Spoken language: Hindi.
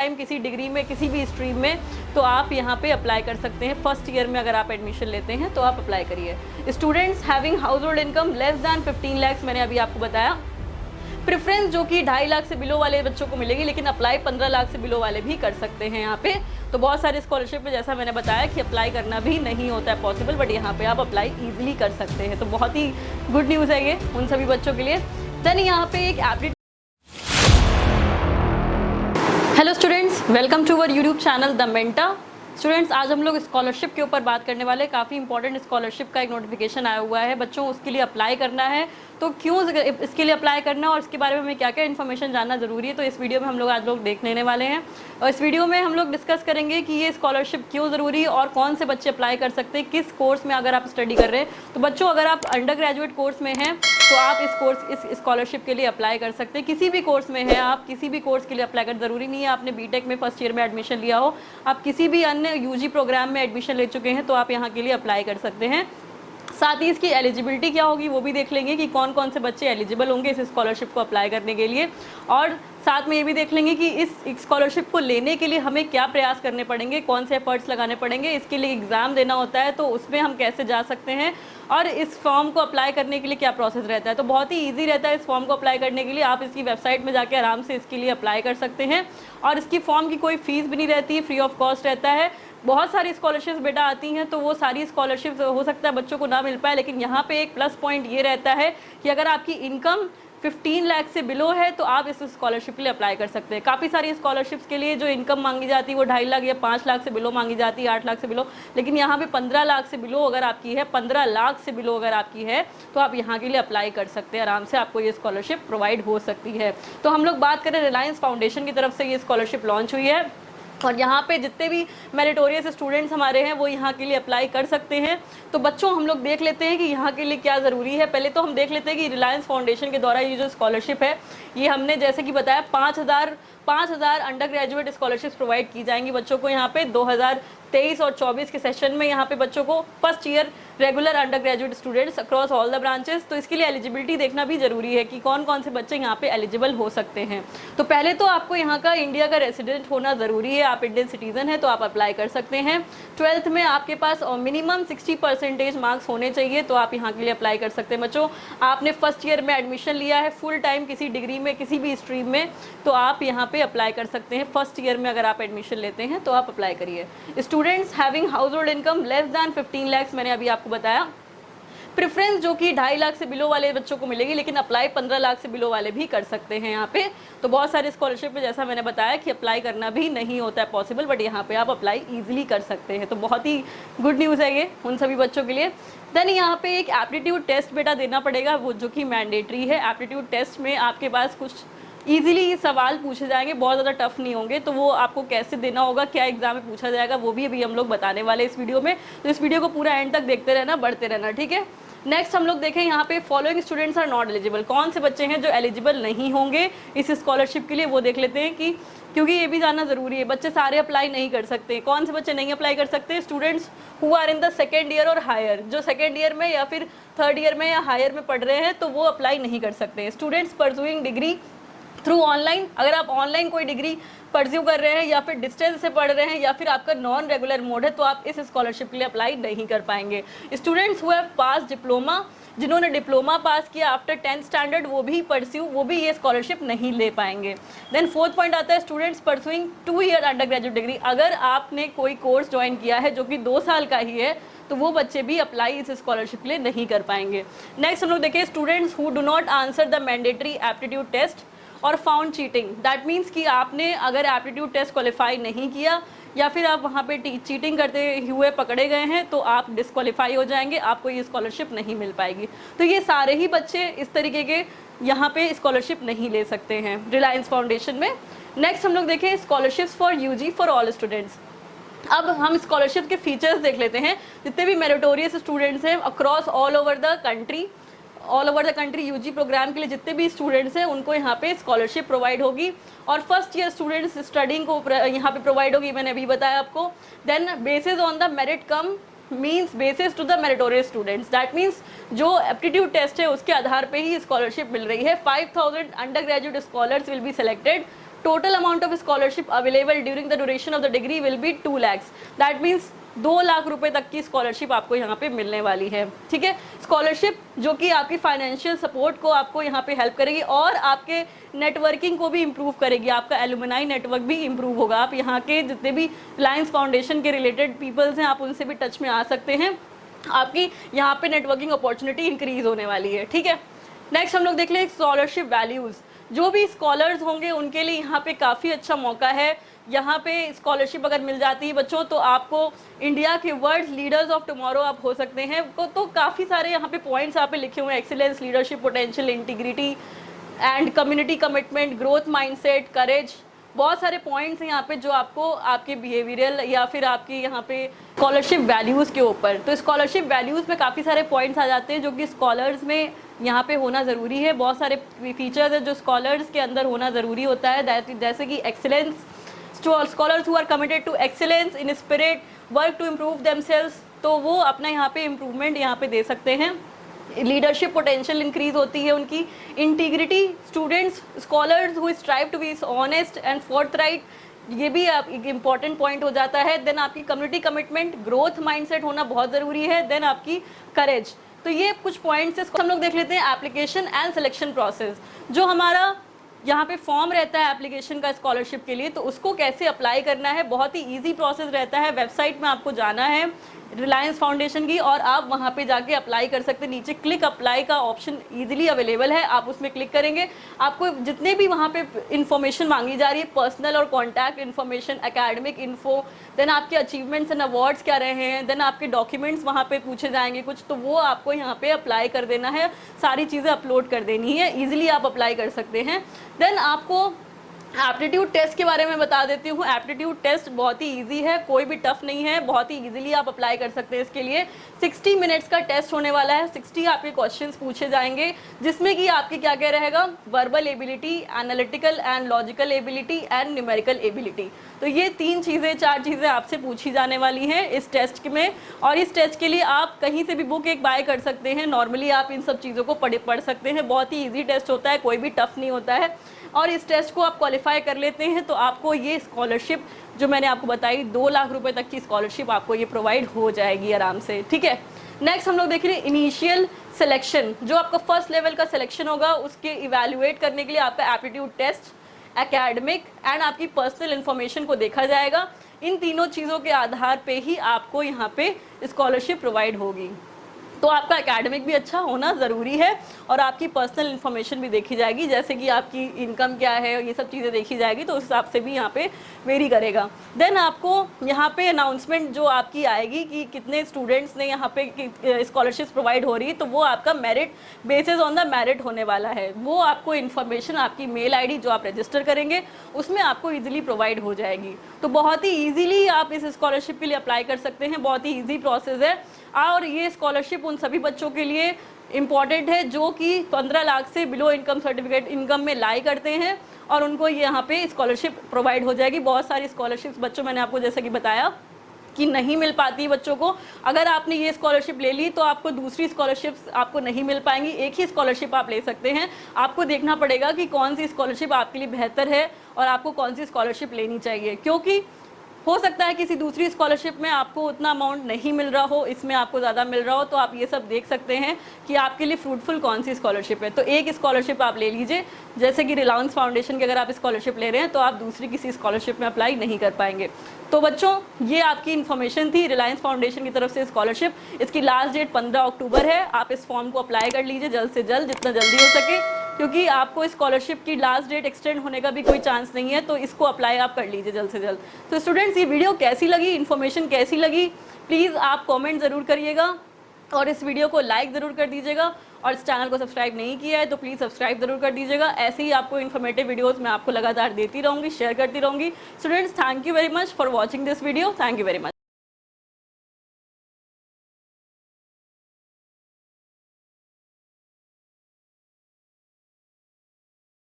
टाइम किसी डिग्री में किसी भी स्ट्रीम में, तो आप यहाँ पे अप्लाई कर सकते हैं। फर्स्ट ईयर में अगर आप एडमिशन लेते हैं तो आप अप्लाई करिए। Students having house hold income less than 15 lakh, मैंने अभी आपको बताया। प्रेफरेंस जो कि 2.5 लाख से बिलो वाले बच्चों को मिलेगी, लेकिन अप्लाई 15 लाख से बिलो वाले भी कर सकते हैं यहाँ पे। तो बहुत सारे स्कॉलरशिप में जैसा मैंने बताया कि अप्लाई करना भी नहीं होता है पॉसिबल, बट यहाँ पे आप अप्लाई ईजिली कर सकते हैं। तो बहुत ही गुड न्यूज़ है ये उन सभी बच्चों के लिए। देन यहाँ पे एक aptitude. Hello students, welcome to our YouTube channel the Menta. Students, आज हम लोग स्कॉलरशिप के ऊपर बात करने वाले। काफ़ी इंपॉर्टेंट स्कॉलरशिप का एक नोटिफिकेशन आया हुआ है बच्चों, उसके लिए अप्लाई करना है। तो क्यों इसके लिए अप्लाई करना है और इसके बारे में हमें क्या क्या इन्फॉर्मेशन जानना ज़रूरी है, तो इस वीडियो में हम लोग आज लोग देख लेने वाले हैं। और इस वीडियो में हम लोग डिस्कस करेंगे कि ये स्कॉलरशिप क्यों ज़रूरी है और कौन से बच्चे अप्लाई कर सकते हैं, किस कोर्स में अगर आप स्टडी कर रहे हैं। तो बच्चों, अगर आप अंडर ग्रेजुएट कोर्स में हैं तो आप इस स्कॉलरशिप के लिए अप्लाई कर सकते हैं। किसी भी कोर्स में है आप, किसी भी कोर्स के लिए अप्लाई कर, ज़रूरी नहीं है आपने बीटेक में फर्स्ट ईयर में एडमिशन लिया हो, आप किसी भी अन्य यूजी प्रोग्राम में एडमिशन ले चुके हैं तो आप यहाँ के लिए अप्लाई कर सकते हैं। साथ ही इसकी एलिजिबिलिटी क्या होगी वो भी देख लेंगे कि कौन कौन से बच्चे एलिजिबल होंगे इस स्कॉलरशिप को अप्लाई करने के लिए। और साथ में ये भी देख लेंगे कि इस स्कॉलरशिप को लेने के लिए हमें क्या प्रयास करने पड़ेंगे, कौन से एफर्ट्स लगाने पड़ेंगे, इसके लिए एग्ज़ाम देना होता है तो उसमें हम कैसे जा सकते हैं, और इस फॉर्म को अप्लाई करने के लिए क्या प्रोसेस रहता है। तो बहुत ही ईजी रहता है इस फॉर्म को अप्लाई करने के लिए। आप इसकी वेबसाइट में जाके आराम से इसके लिए अप्लाई कर सकते हैं और इसकी फॉर्म की कोई फ़ीस भी नहीं रहती है, फ्री ऑफ कॉस्ट रहता है। बहुत सारी स्कॉलरशिप्स बेटा आती हैं तो वो सारी स्कॉलरशिप्स हो सकता है बच्चों को ना मिल पाए, लेकिन यहाँ पे एक प्लस पॉइंट ये रहता है कि अगर आपकी इनकम 15 लाख से बिलो है तो आप इस स्कॉलरशिप के लिए अप्लाई कर सकते हैं। काफ़ी सारी स्कॉलरशिप्स के लिए जो इनकम मांगी जाती है वो 2.5 लाख या 5 लाख से बिलो मांगी जाती है, 8 लाख से बिलो, लेकिन यहाँ पे 15 लाख से बिलो अगर आपकी है, 15 लाख से बिलो अगर आपकी है तो आप यहाँ के लिए अप्लाई कर सकते हैं। आराम से आपको ये स्कॉलरशिप प्रोवाइड हो सकती है। तो हम लोग बात करें, रिलायंस फाउंडेशन की तरफ से ये स्कॉलरशिप लॉन्च हुई है और यहाँ पे जितने भी मेरिटोरियस स्टूडेंट्स हमारे हैं वो यहाँ के लिए अप्लाई कर सकते हैं। तो बच्चों, हम लोग देख लेते हैं कि यहाँ के लिए क्या ज़रूरी है। पहले तो हम देख लेते हैं कि रिलायंस फाउंडेशन के द्वारा ये जो स्कॉलरशिप है, ये हमने जैसे कि बताया 5,000 अंडर ग्रेजुएट स्कॉलरशिप्स प्रोवाइड की जाएंगी बच्चों को। यहाँ पे 2023 और 24 के सेशन में यहाँ पे बच्चों को first year regular under graduate students across all the branches. तो इसके लिए एलिजिबिलिटी देखना भी ज़रूरी है कि कौन कौन से बच्चे यहाँ पे एलिजिबल हो सकते हैं। तो पहले तो आपको यहाँ का इंडिया का रेसिडेंट होना ज़रूरी है। आप इंडियन सिटीज़न है तो आप अप्लाई कर सकते हैं। 12th में आपके पास मिनिमम 60% मार्क्स होने चाहिए तो आप यहाँ के लिए अप्लाई कर सकते हैं। बच्चों, आपने फर्स्ट ईयर में एडमिशन लिया है फुल टाइम किसी डिग्री में किसी भी स्ट्रीम में, तो आप यहाँ पे अप्लाई कर सकते हैं। फर्स्ट ईयर में अगर आप एडमिशन लेते हैं तो आप अप्लाई करिए। Students having house hold income less than 15 lakh, मैंने अभी आपको बताया। प्रेफरेंस जो कि 2.5 लाख से बिलो वाले बच्चों को मिलेगी, लेकिन अप्लाई 15 लाख से बिलो वाले भी कर सकते हैं यहाँ पे। तो बहुत सारे स्कॉलरशिप में जैसा मैंने बताया कि अप्लाई करना भी नहीं होता है पॉसिबल, बट यहाँ पे आप अप्लाई ईजिली कर सकते हैं। तो बहुत ही गुड न्यूज़ है ये उन सभी बच्चों के लिए। देन यहाँ पे एक एप्टीट्यूड टेस्ट बेटा देना पड़ेगा, वो जो कि मैंडेटरी है। एप्टीट्यूड टेस्ट में आपके पास कुछ ईजिली सवाल पूछे जाएंगे, बहुत ज़्यादा टफ नहीं होंगे। तो वो आपको कैसे देना होगा, क्या एग्जाम में पूछा जाएगा, वो भी अभी हम लोग बताने वाले इस वीडियो में। तो इस वीडियो को पूरा एंड तक देखते रहना, बढ़ते रहना, ठीक है। नेक्स्ट हम लोग देखें यहाँ पे following students are not eligible. कौन से बच्चे हैं जो एलिजिबल नहीं होंगे इस स्कॉलरशिप के लिए, वो देख लेते हैं कि क्योंकि ये भी जानना ज़रूरी है। बच्चे सारे अप्लाई नहीं कर सकते। कौन से बच्चे नहीं अप्लाई कर सकते? Students who are in the second year और हायर, जो सेकेंड ईयर में या फिर थर्ड ईयर में या हायर में पढ़ रहे हैं तो वो अप्लाई नहीं कर सकते। Students pursuing degree through online, अगर आप ऑनलाइन कोई डिग्री परस्यू कर रहे हैं या फिर डिस्टेंस से पढ़ रहे हैं या फिर आपका नॉन रेगुलर मोड है तो आप इस स्कॉलरशिप के लिए अप्लाई नहीं कर पाएंगे। Students who have pass diploma, जिन्होंने डिप्लोमा पास किया आफ्टर 10th स्टैंडर्ड, वो भी ये स्कॉलरशिप नहीं ले पाएंगे। देन 4th पॉइंट आता है students pursuing 2 year under graduate degree. अगर आपने कोई कोर्स ज्वाइन किया है जो कि 2 साल का ही है तो वो बच्चे भी अप्लाई इस स्कॉलरशिप के लिए नहीं कर पाएंगे। नेक्स्ट हम लोग देखें students who do not answer the mandatory aptitude test और फाउंड चीटिंग। दैट मीन्स कि आपने अगर एप्टीट्यूड टेस्ट क्वालिफाई नहीं किया या फिर आप वहाँ पे चीटिंग करते हुए पकड़े गए हैं तो आप डिस्क्वालीफाई हो जाएंगे, आपको ये स्कॉलरशिप नहीं मिल पाएगी। तो ये सारे ही बच्चे इस तरीके के यहाँ पे स्कॉलरशिप नहीं ले सकते हैं रिलायंस फाउंडेशन में। नेक्स्ट हम लोग देखें scholarships for UG for all students. अब हम स्कॉलरशिप के फीचर्स देख लेते हैं। जितने भी मेरिटोरियस स्टूडेंट्स हैं across all over the country UG program के लिए जितने भी स्टूडेंट्स हैं उनको यहाँ पे स्कॉलरशिप प्रोवाइड होगी और फर्स्ट ईयर स्टूडेंट्स स्टडिंग को यहाँ पे प्रोवाइड होगी, मैंने अभी बताया आपको। Then basis on the merit cum means basis to the meritorious students, that means जो एप्टीट्यूड टेस्ट है उसके आधार पे ही स्कॉलरशिप मिल रही है। 5000 under graduate scholars will be selected total amount of scholarship available during the duration of the degree will be 2 lakhs। That means 2 lakh रुपए तक की स्कॉलरशिप आपको यहाँ पे मिलने वाली है। ठीक है, स्कॉलरशिप जो कि आपकी फाइनेंशियल सपोर्ट को आपको यहाँ पे हेल्प करेगी और आपके नेटवर्किंग को भी इम्प्रूव करेगी। आपका एलुमनाई नेटवर्क भी इम्प्रूव होगा। आप यहाँ के जितने भी रिलायंस फाउंडेशन के रिलेटेड पीपल्स हैं, आप उनसे भी टच में आ सकते हैं। आपकी यहाँ पे नेटवर्किंग अपॉर्चुनिटी इंक्रीज होने वाली है। ठीक है, नेक्स्ट हम लोग देख लें स्कॉलरशिप वैल्यूज़। जो भी स्कॉलर्स होंगे उनके लिए यहाँ पे काफ़ी अच्छा मौका है। यहाँ पे स्कॉलरशिप अगर मिल जाती है बच्चों तो आपको इंडिया के वर्ल्ड लीडर्स ऑफ टुमारो आप हो सकते हैं। तो काफ़ी सारे यहाँ पे पॉइंट्स यहाँ पे लिखे हुए हैं, excellence, leadership, potential, integrity and community commitment, growth mindset, courage, बहुत सारे पॉइंट्स हैं यहाँ पे जो आपको आपके बिहेवियरल या फिर आपकी यहाँ पे स्कॉलरशिप वैल्यूज़ के ऊपर। तो स्कॉलरशिप वैल्यूज़ में काफ़ी सारे पॉइंट्स आ जाते हैं जो कि स्कॉलर्स में यहाँ पे होना ज़रूरी है। बहुत सारे फीचर्स है जो स्कॉलर्स के अंदर होना ज़रूरी होता है, जैसे कि excellence, scholars who are committed to excellence in spirit, work to improve themselves, तो वो अपना यहाँ पे इम्प्रूवमेंट यहाँ पे दे सकते हैं। लीडरशिप पोटेंशियल इंक्रीज होती है उनकी। Integrity, students scholars who strive to be honest and forthright, ये भी एक इम्पॉर्टेंट पॉइंट हो जाता है। देन आपकी कम्युनिटी कमिटमेंट, ग्रोथ माइंडसेट होना बहुत ज़रूरी है। देन आपकी करेज। तो ये कुछ पॉइंट्स हम लोग देख लेते हैं। एप्लीकेशन एंड सिलेक्शन प्रोसेस, जो हमारा यहाँ पे फॉर्म रहता है एप्लीकेशन का स्कॉलरशिप के लिए, तो उसको कैसे अप्लाई करना है, बहुत ही इजी प्रोसेस रहता है। वेबसाइट में आपको जाना है रिलायंस फाउंडेशन की और आप वहाँ पे जाके अप्लाई कर सकते हैं। नीचे क्लिक अप्लाई का ऑप्शन इजीली अवेलेबल है, आप उसमें क्लिक करेंगे, आपको जितने भी वहाँ पे इंफॉर्मेशन मांगी जा रही है, पर्सनल और contact information, academic info, then आपके अचीवमेंट्स एंड अवार्ड्स क्या रहे हैं, देन आपके डॉक्यूमेंट्स वहाँ पे पूछे जाएंगे कुछ, तो वो आपको यहाँ पे अप्लाई कर देना है, सारी चीज़ें अपलोड कर देनी है, ईजिली आप अप्लाई कर सकते हैं। देन आपको एप्टीट्यूड टेस्ट के बारे में बता देती हूँ। एप्टीट्यूड टेस्ट बहुत ही इजी है, कोई भी टफ नहीं है, बहुत ही इजीली आप अप्लाई कर सकते हैं। इसके लिए 60 मिनट्स का टेस्ट होने वाला है। 60 आपके क्वेश्चंस पूछे जाएंगे, जिसमें कि आपके क्या क्या रहेगा, verbal ability, analytical and logical ability and numerical ability. तो ये 4 चीज़ें आपसे पूछी जाने वाली हैं इस टेस्ट में। और इस टेस्ट के लिए आप कहीं से भी बुक एक बाय कर सकते हैं। नॉर्मली आप इन सब चीज़ों को पढ़ सकते हैं। बहुत ही ईजी टेस्ट होता है, कोई भी टफ नहीं होता है। और इस टेस्ट को आप क्वालिफाई कर लेते हैं तो आपको ये स्कॉलरशिप जो मैंने आपको बताई 2 लाख रुपए तक की स्कॉलरशिप आपको ये प्रोवाइड हो जाएगी आराम से। ठीक है, नेक्स्ट हम लोग देख रहे हैं इनिशियल सिलेक्शन। जो आपका फर्स्ट लेवल का सिलेक्शन होगा उसके इवैल्यूएट करने के लिए आपका एप्टीट्यूड टेस्ट, एकेडमिक एंड आपकी पर्सनल इन्फॉर्मेशन को देखा जाएगा। इन तीनों चीज़ों के आधार पे ही आपको यहाँ पे स्कॉलरशिप प्रोवाइड होगी। तो आपका एकेडमिक भी अच्छा होना ज़रूरी है और आपकी पर्सनल इन्फॉर्मेशन भी देखी जाएगी, जैसे कि आपकी इनकम क्या है, ये सब चीज़ें देखी जाएगी, तो उस हिसाब से भी यहाँ पे वेरी करेगा। देन आपको यहाँ पे अनाउंसमेंट जो आपकी आएगी कि कितने स्टूडेंट्स ने यहाँ पे स्कॉलरशिप प्रोवाइड हो रही है, तो वो आपका merit basis on the merit होने वाला है। वो आपको इन्फॉर्मेशन आपकी मेल ID जो आप रजिस्टर करेंगे उसमें आपको ईजिली प्रोवाइड हो जाएगी। तो बहुत ही ईजिली आप इस स्कॉलरशिप के लिए अप्लाई कर सकते हैं, बहुत ही ईजी प्रोसेस है। और ये स्कॉलरशिप उन सभी बच्चों के लिए इम्पॉर्टेंट है जो कि 15 लाख से बिलो इनकम सर्टिफिकेट इनकम में लाई करते हैं और उनको यहाँ पे स्कॉलरशिप प्रोवाइड हो जाएगी। बहुत सारी स्कॉलरशिप्स बच्चों मैंने आपको जैसे कि बताया कि नहीं मिल पाती है बच्चों को। अगर आपने ये स्कॉलरशिप ले ली तो आपको दूसरी स्कॉलरशिप्स आपको नहीं मिल पाएंगी, एक ही स्कॉलरशिप आप ले सकते हैं। आपको देखना पड़ेगा कि कौन सी स्कॉलरशिप आपके लिए बेहतर है और आपको कौन सी स्कॉलरशिप लेनी चाहिए, क्योंकि हो सकता है किसी दूसरी स्कॉलरशिप में आपको उतना अमाउंट नहीं मिल रहा हो, इसमें आपको ज़्यादा मिल रहा हो। तो आप ये सब देख सकते हैं कि आपके लिए फ्रूटफुल कौन सी स्कॉलरशिप है। तो एक स्कॉलरशिप आप ले लीजिए, जैसे कि रिलायंस फाउंडेशन की अगर आप स्कॉलरशिप ले रहे हैं तो आप दूसरी किसी स्कॉलरशिप में अप्लाई नहीं कर पाएंगे। तो बच्चों ये आपकी इन्फॉर्मेशन थी रिलायंस फाउंडेशन की तरफ से स्कॉलरशिप। इसकी लास्ट डेट 15 अक्टूबर है। आप इस फॉर्म को अप्लाई कर लीजिए जल्द से जल्द, जितना जल्दी हो सके, क्योंकि आपको स्कॉलरशिप की लास्ट डेट एक्सटेंड होने का भी कोई चांस नहीं है। तो इसको अप्लाई आप कर लीजिए जल्द से जल्द। तो स्टूडेंट्स ये वीडियो कैसी लगी, इन्फॉर्मेशन कैसी लगी, प्लीज़ आप कमेंट ज़रूर करिएगा और इस वीडियो को लाइक ज़रूर कर दीजिएगा। और इस चैनल को सब्सक्राइब नहीं किया है तो प्लीज़ सब्सक्राइब ज़रूर कर दीजिएगा। ऐसे ही आपको इन्फॉर्मेटिव वीडियोस मैं आपको लगातार देती रहूँगी, शेयर करती रहूँगी। Students thank you very much for watching this video. Thank you very much.